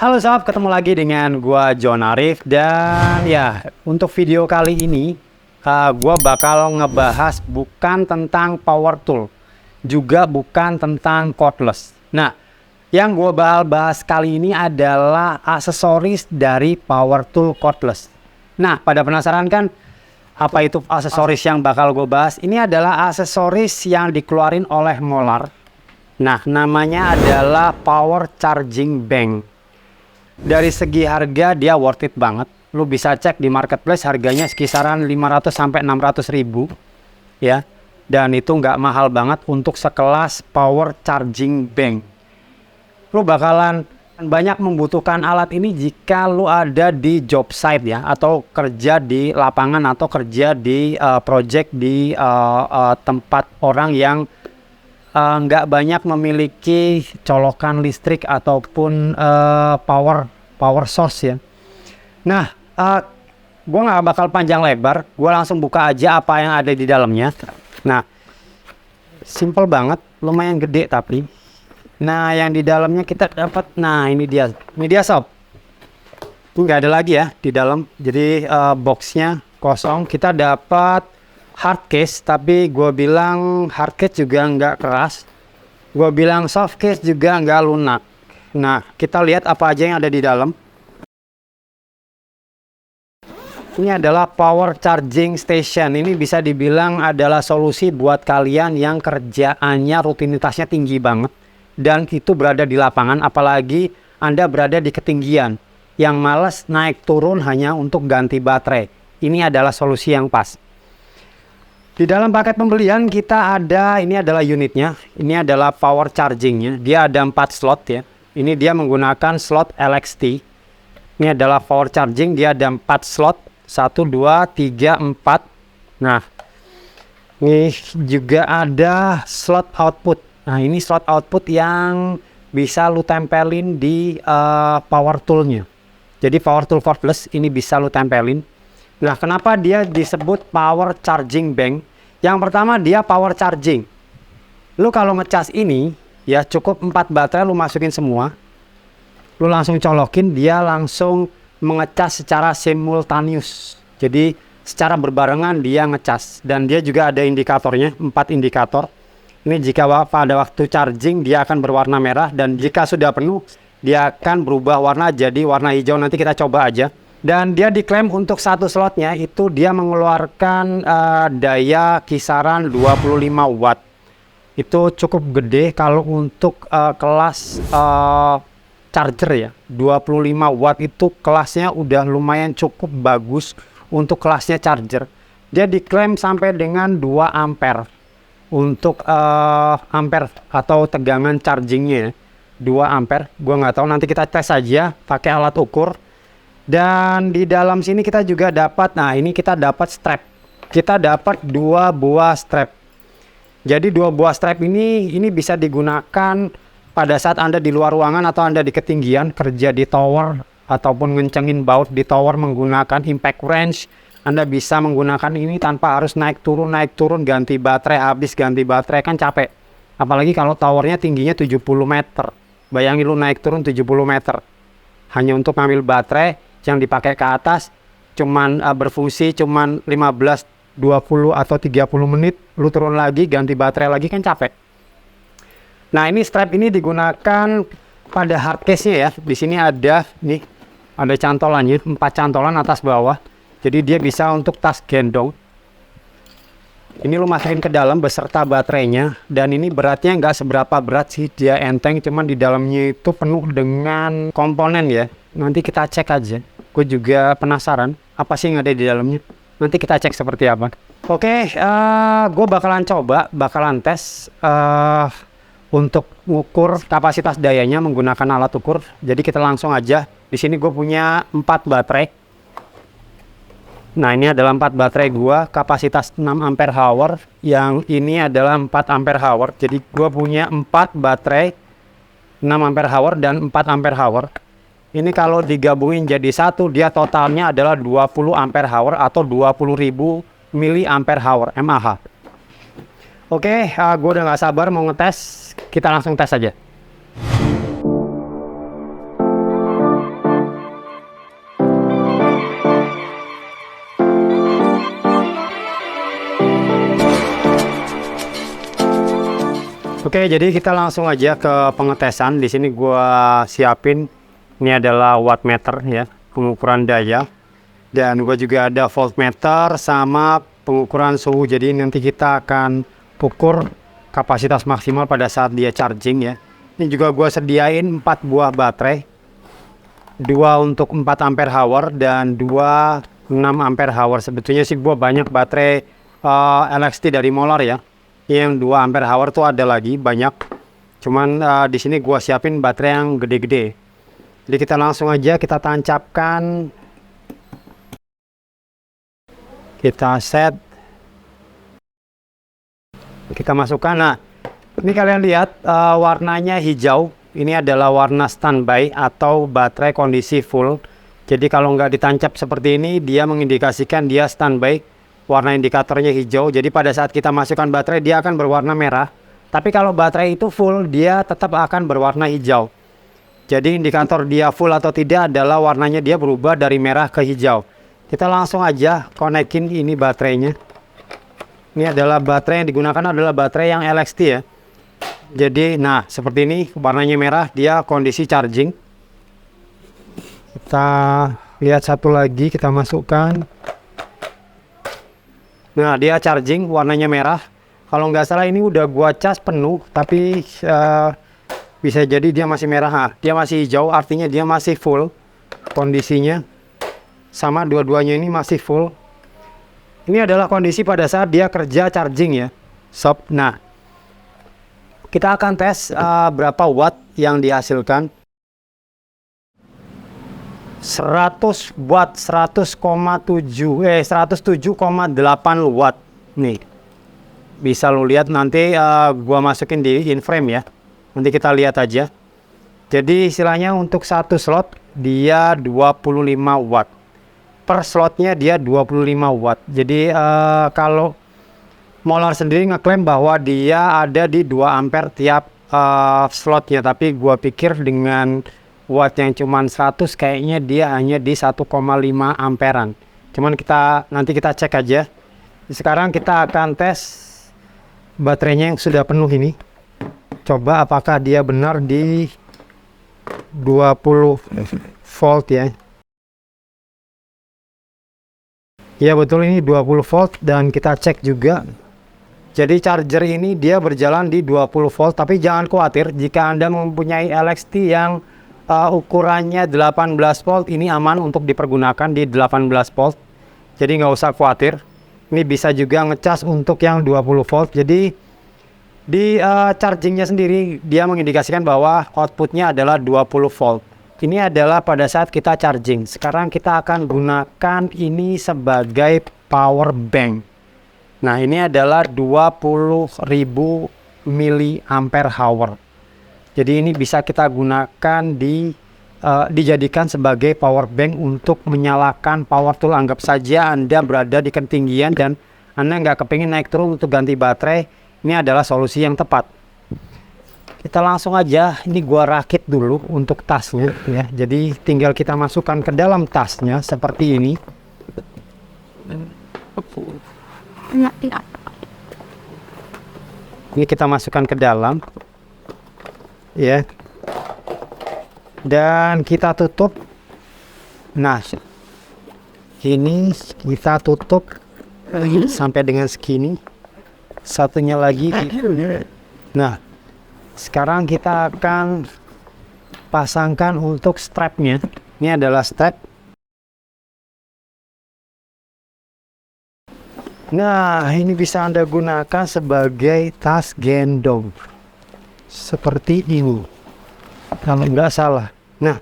Halo sob, ketemu lagi dengan gua John Arif dan ya untuk video kali ini gua bakal ngebahas bukan tentang power tool, juga bukan tentang cordless. Nah, yang gua bakal bahas kali ini adalah aksesoris dari power tool cordless. Nah, pada penasaran kan apa itu aksesoris yang bakal gue bahas? Ini adalah aksesoris yang dikeluarin oleh Molar. Nah, namanya adalah power charging bank. Dari segi harga dia worth it banget. Lu bisa cek di marketplace harganya kisaran 500 sampai 600 ribu ya. Dan itu nggak mahal banget untuk sekelas power charging bank. Lu bakalan banyak membutuhkan alat ini jika lu ada di job site ya, atau kerja di lapangan atau kerja di project di tempat orang yang nggak banyak memiliki colokan listrik ataupun power source ya. Nah, gue nggak bakal panjang lebar, gue langsung buka aja apa yang ada di dalamnya. Nah, simple banget, lumayan gede tapi. Nah, yang di dalamnya kita dapat, nah ini dia sob. Nggak ada lagi ya di dalam, jadi boxnya kosong. Kita dapat hard case, tapi gue bilang hard case juga nggak keras, gue bilang soft case juga nggak lunak. Nah, kita lihat apa aja yang ada di dalam. Ini adalah power charging station. Ini bisa dibilang adalah solusi buat kalian yang kerjaannya rutinitasnya tinggi banget dan itu berada di lapangan, apalagi Anda berada di ketinggian yang malas naik turun hanya untuk ganti baterai. Ini adalah solusi yang pas. Di dalam paket pembelian kita ada, ini adalah unitnya, ini adalah power chargingnya. Dia ada 4 slot ya. Ini dia menggunakan slot LXT. Ini adalah power charging, dia ada 4 slot, 1, 2, 3, 4. Nah, ini juga ada slot output. Nah, ini slot output yang bisa lu tempelin di power toolnya. Jadi power tool cordless ini bisa lu tempelin. Nah, kenapa dia disebut power charging bank? Yang pertama, dia power charging. Lu kalau ngecas ini, ya cukup 4 baterai lu masukin semua. Lu langsung colokin, dia langsung mengecas secara simultaneous. Jadi, secara berbarengan dia ngecas. Dan dia juga ada indikatornya, 4 indikator. Ini jika pada waktu charging, dia akan berwarna merah. Dan jika sudah penuh, dia akan berubah warna jadi warna hijau. Nanti kita coba aja. Dan dia diklaim untuk satu slotnya itu dia mengeluarkan daya kisaran 25 watt. Itu cukup gede kalau untuk kelas charger ya. 25 watt itu kelasnya udah lumayan cukup bagus untuk kelasnya charger. Dia diklaim sampai dengan 2 ampere untuk ampere atau tegangan chargingnya. 2 ampere. Gua nggak tahu, nanti kita tes aja pakai alat ukur. Dan di dalam sini kita juga dapat, nah ini kita dapat strap. Kita dapat 2 buah strap. Jadi 2 buah strap ini bisa digunakan pada saat Anda di luar ruangan atau Anda di ketinggian, kerja di tower ataupun ngencengin baut di tower menggunakan impact wrench. Anda bisa menggunakan ini tanpa harus naik turun, ganti baterai, habis ganti baterai kan capek. Apalagi kalau towernya tingginya 70 meter. Bayangin lu naik turun 70 meter. Hanya untuk ngambil baterai yang dipakai ke atas cuman berfungsi cuman 15, 20 atau 30 menit, lu turun lagi ganti baterai lagi kan capek. Nah, ini strap ini digunakan pada hard case-nya ya. Di sini ada nih, ada cantolannya, 4 cantolan atas bawah. Jadi dia bisa untuk tas gendong. Ini lu masukin ke dalam beserta baterainya, dan ini beratnya nggak seberapa berat sih, dia enteng, cuman di dalamnya itu penuh dengan komponen ya. Nanti kita cek aja. Gue juga penasaran apa sih yang ada di dalamnya. Nanti kita cek seperti apa. Oke, gue bakalan tes untuk mengukur kapasitas dayanya menggunakan alat ukur. Jadi kita langsung aja. Di sini gue punya 4 baterai. Nah, ini adalah 4 baterai gua, kapasitas 6 ampere hour, yang ini adalah 4 ampere hour. Jadi gua punya 4 baterai 6 ampere hour dan 4 ampere hour. Ini kalau digabungin jadi satu, dia totalnya adalah 20 ampere hour atau 20.000 mili ampere hour mAh. Oke, gue udah nggak sabar mau ngetes. Kita langsung tes aja. Oke, jadi kita langsung aja ke pengetesan. Di sini gua siapin, ini adalah wattmeter ya, pengukuran daya. Dan gua juga ada voltmeter sama pengukuran suhu. Jadi nanti kita akan ukur kapasitas maksimal pada saat dia charging ya. Ini juga gua sediain 4 buah baterai. 2 untuk 4 ampere hour dan 2 6 ampere hour. Sebetulnya sih gua banyak baterai LXT dari Molar ya. Yang 2 ampere hour tuh ada lagi banyak, cuman di sini gua siapin baterai yang gede-gede. Jadi kita langsung aja kita tancapkan, kita set, kita masukkan. Nah, ini kalian lihat warnanya hijau, ini adalah warna standby atau baterai kondisi full. Jadi kalau nggak ditancap seperti ini, dia mengindikasikan dia standby. Warna indikatornya hijau, jadi pada saat kita masukkan baterai dia akan berwarna merah. Tapi kalau baterai itu full, dia tetap akan berwarna hijau. Jadi indikator dia full atau tidak adalah warnanya dia berubah dari merah ke hijau. Kita langsung aja konekin ini baterainya. Ini adalah baterai yang digunakan adalah baterai yang LXT ya. Jadi nah seperti ini warnanya merah, dia kondisi charging. Kita lihat satu lagi, kita masukkan. Nah, dia charging, warnanya merah. Kalau nggak salah ini udah gua cas penuh, tapi bisa jadi dia masih merah. Nah, dia masih hijau, artinya dia masih full kondisinya. Sama dua-duanya ini masih full. Ini adalah kondisi pada saat dia kerja charging ya, sob. Nah, kita akan tes berapa watt yang dihasilkan. 100 watt, 107,8 watt nih. Bisa lo lihat nanti gua masukin di in-frame ya. Nanti kita lihat aja. Jadi istilahnya untuk satu slot dia 25 watt. Per slotnya dia 25 watt. Jadi kalau Molar sendiri ngeklaim bahwa dia ada di 2 ampere tiap slotnya, tapi gua pikir dengan watt yang cuman 100 kayaknya dia hanya di 1,5 amperan. Cuman nanti kita cek aja. Sekarang kita akan tes baterainya yang sudah penuh ini. Coba apakah dia benar di 20 volt ya. Ya betul, ini 20 volt dan kita cek juga. Jadi charger ini dia berjalan di 20 volt, tapi jangan khawatir jika Anda mempunyai LXT yang ukurannya 18 volt, ini aman untuk dipergunakan di 18 volt. Jadi nggak usah khawatir. Ini bisa juga ngecas untuk yang 20 volt. Jadi di chargingnya sendiri dia mengindikasikan bahwa outputnya adalah 20 volt. Ini adalah pada saat kita charging. Sekarang kita akan gunakan ini sebagai power bank. Nah, ini adalah 20.000 mAh. Jadi ini bisa kita gunakan dijadikan sebagai power bank untuk menyalakan power tool. Anggap saja Anda berada di ketinggian dan Anda nggak kepingin naik turun untuk ganti baterai. Ini adalah solusi yang tepat. Kita langsung aja, ini gua rakit dulu untuk tasnya ya. Jadi tinggal kita masukkan ke dalam tasnya seperti ini. Ini kita masukkan ke dalam. Ya, dan kita tutup. Nah, ini kita tutup sampai dengan segini. Satunya lagi. Nah, sekarang kita akan pasangkan untuk strapnya. Ini adalah strap. Nah, ini bisa Anda gunakan sebagai tas gendong. Seperti ini, kalau nggak salah. Nah,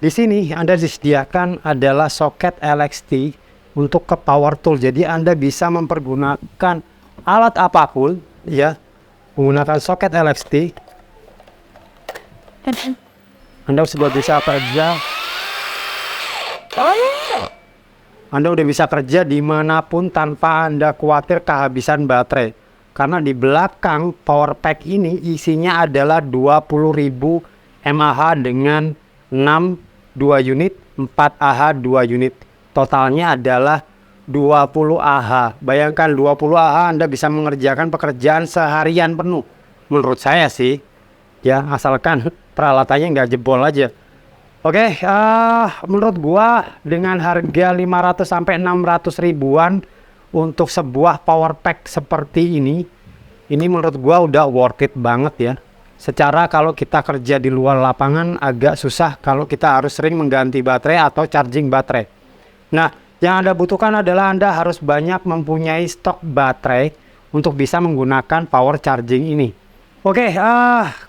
di sini Anda disediakan adalah soket LXT untuk ke power tool. Jadi Anda bisa mempergunakan alat apapun, ya, menggunakan soket LXT. Anda sudah bisa kerja. Anda udah bisa kerja dimanapun tanpa Anda khawatir kehabisan baterai. Karena di belakang power pack ini isinya adalah 20.000 mAh dengan 2 unit, 4 Ah 2 unit. Totalnya adalah 20 Ah. Bayangkan 20 Ah Anda bisa mengerjakan pekerjaan seharian penuh. menurut saya sih. Ya, asalkan peralatannya nggak jebol aja. Oke, menurut gua dengan harga 500 sampai 600 ribuan untuk sebuah power pack seperti ini menurut gua udah worth it banget ya. Secara kalau kita kerja di luar lapangan agak susah kalau kita harus sering mengganti baterai atau charging baterai. Nah, yang Anda butuhkan adalah Anda harus banyak mempunyai stok baterai untuk bisa menggunakan power charging ini. Oke,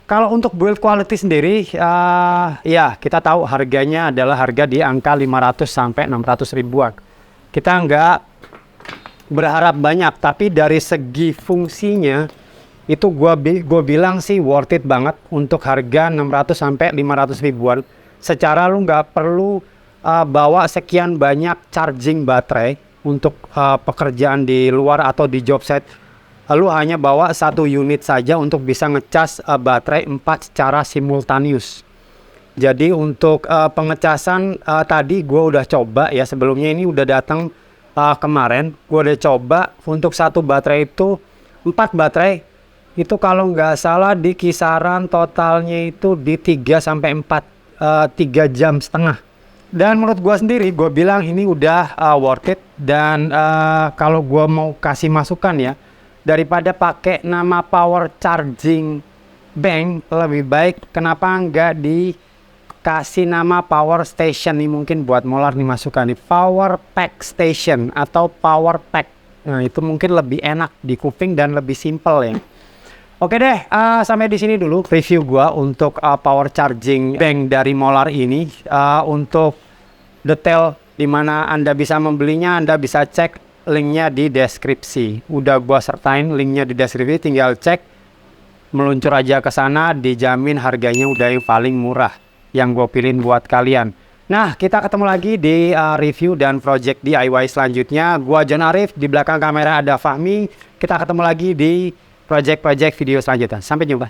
kalau untuk build quality sendiri, ya kita tahu harganya adalah harga di angka 500 sampai 600 ribuan. Kita nggak berharap banyak, tapi dari segi fungsinya itu gua bilang sih worth it banget untuk harga 600 sampai 500 ribuan. Secara lu nggak perlu bawa sekian banyak charging baterai untuk pekerjaan di luar atau di job site. Lu hanya bawa satu unit saja untuk bisa ngecas baterai 4 secara simultaneous. Jadi untuk pengecasan tadi gue udah coba ya, sebelumnya ini udah datang kemarin. Gue udah coba untuk satu baterai itu 4 baterai itu kalau nggak salah di kisaran totalnya itu di 3 sampai 3 jam setengah. Dan menurut gue sendiri, gue bilang ini udah worth it. Dan kalau gue mau kasih masukan ya, daripada pakai nama power charging bank, lebih baik kenapa nggak dikasih nama power station nih, mungkin buat Molar nih masukan nih, power pack station atau power pack. Nah itu mungkin lebih enak di kuping dan lebih simple ya. Oke deh, sampai di sini dulu review gua untuk power charging bank dari Molar ini. Untuk detail di mana Anda bisa membelinya, Anda bisa cek linknya di deskripsi. Udah gua sertain linknya di deskripsi, tinggal cek, meluncur aja ke sana, dijamin harganya udah yang paling murah yang gue pilih buat kalian. Nah, kita ketemu lagi di review dan project DIY selanjutnya. Gua John Arif, di belakang kamera ada Fahmi. Kita ketemu lagi di project-project video selanjutnya. Sampai jumpa.